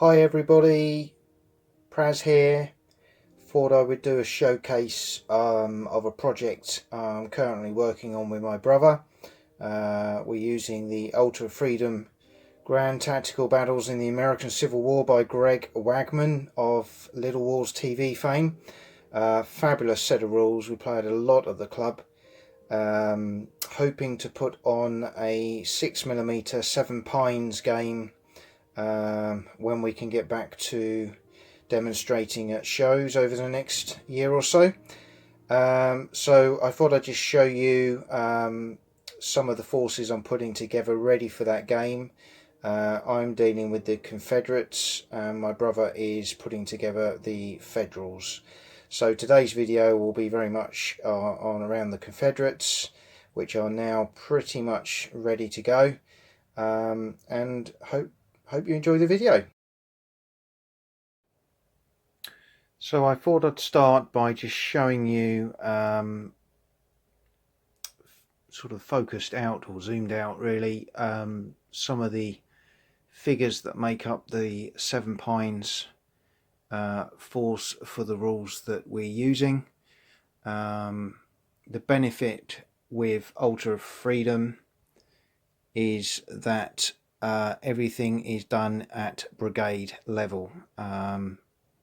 Hi everybody, Praz here. Thought I would do a showcase of a project I'm currently working on with my brother. We're using the Alteroffreedom Grand Tactical Battles in the American Civil War by Greg Wagman of Little Wars TV fame. Fabulous set of rules. We played a lot at the club. Hoping to put on a 6mm Seven Pines game when we can get back to demonstrating at shows over the next year or so. So I thought I'd just show you some of the forces I'm putting together ready for that game. I'm dealing with the Confederates and my brother is putting together the Federals. So today's video will be very much on around the Confederates, which are now pretty much ready to go, and hope you enjoy the video. So I thought I'd start by just showing you sort of focused out or zoomed out really some of the figures that make up the Seven Pines force for the rules that we're using. The benefit with Alteroffreedom is that everything is done at brigade level.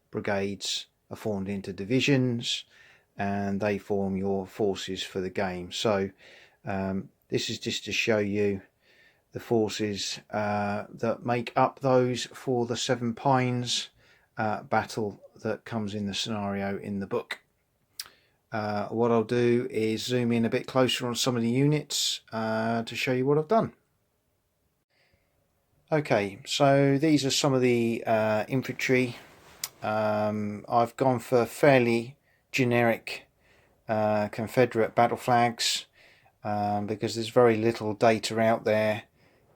Brigades are formed into divisions and they form your forces for the game. So this is just to show you the forces that make up those for the Seven Pines battle that comes in the scenario in the book. What I'll do is zoom in a bit closer on some of the units to show you what I've done. Okay, so these are some of the infantry. I've gone for fairly generic Confederate battle flags because there's very little data out there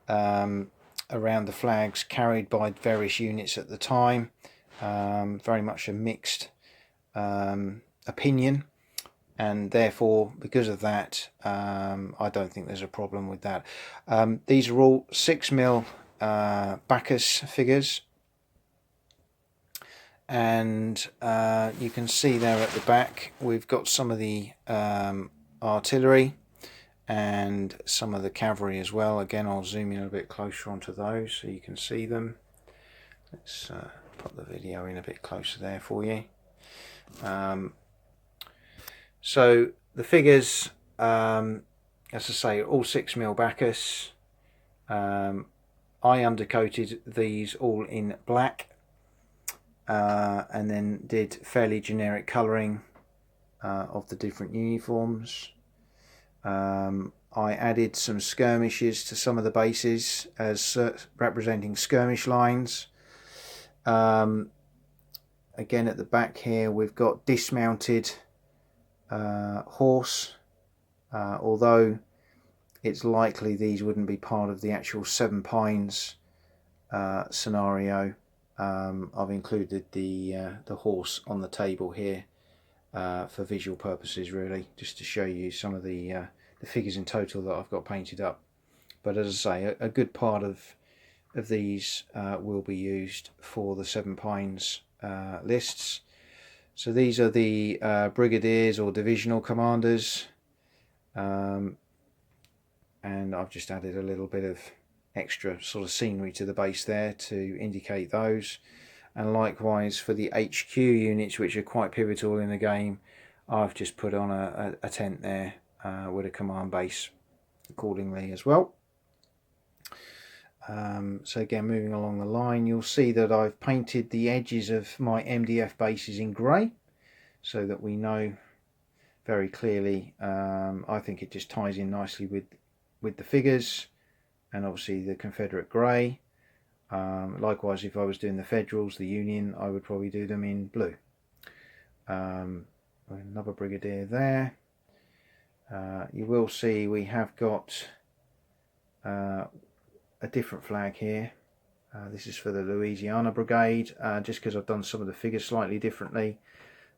around the flags carried by various units at the time. Very much a mixed opinion, and therefore because of that I don't think there's a problem with that. These are all 6mm Bacchus figures, and you can see there at the back we've got some of the artillery and some of the cavalry as well. Again, I'll zoom in a bit closer onto those so you can see them. Let's put the video in a bit closer there for you. So the figures, as I say, are all 6mm Bacchus. I undercoated these all in black and then did fairly generic colouring of the different uniforms. I added some skirmishes to some of the bases as representing skirmish lines. Again, at the back here we've got dismounted horse, although it's likely these wouldn't be part of the actual Seven Pines scenario. I've included the horse on the table here for visual purposes, really, just to show you some of the figures in total that I've got painted up. But as I say, a good part of these will be used for the Seven Pines lists. So these are the brigadiers or divisional commanders, and I've just added a little bit of extra sort of scenery to the base there to indicate those. And likewise for the HQ units, which are quite pivotal in the game, I've just put on a tent there with a command base accordingly as well. So again, moving along the line, you'll see that I've painted the edges of my MDF bases in grey so that we know very clearly. I think it just ties in nicely with the figures, and obviously the Confederate grey. Likewise, if I was doing the Federals, the Union, I would probably do them in blue. Another brigadier there. You will see we have got a different flag here. This is for the Louisiana Brigade, just because I've done some of the figures slightly differently.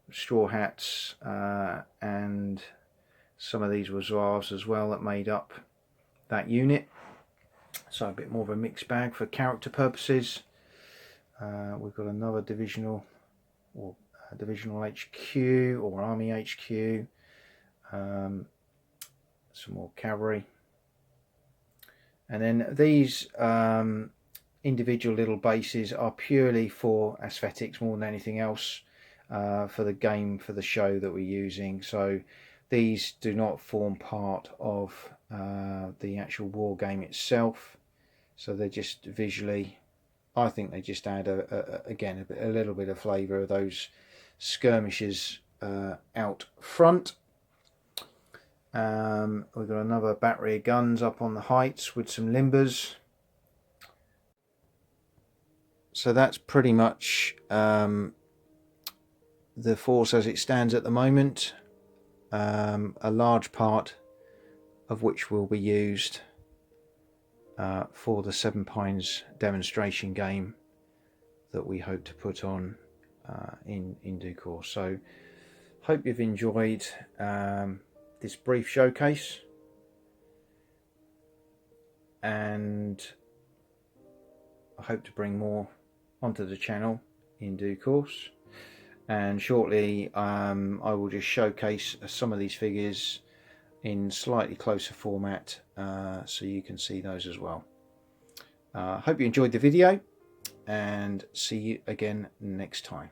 Straw hats and some of these were Zouaves as well that made up that unit. So a bit more of a mixed bag for character purposes. We've got another divisional or divisional HQ or army HQ, some more cavalry, and then these individual little bases are purely for aesthetics more than anything else, for the game, for the show that we're using. So these do not form part of the actual war game itself, so they're just visually, I think they just add again a little bit of flavour of those skirmishes out front. We've got another battery of guns up on the heights with some limbers. So that's pretty much the force as it stands at the moment, a large part of which will be used for the Seven Pines demonstration game that we hope to put on in due course. So hope you've enjoyed this brief showcase, and I hope to bring more onto the channel in due course. And shortly I will just showcase some of these figures in slightly closer format, so you can see those as well. Hope you enjoyed the video, and see you again next time.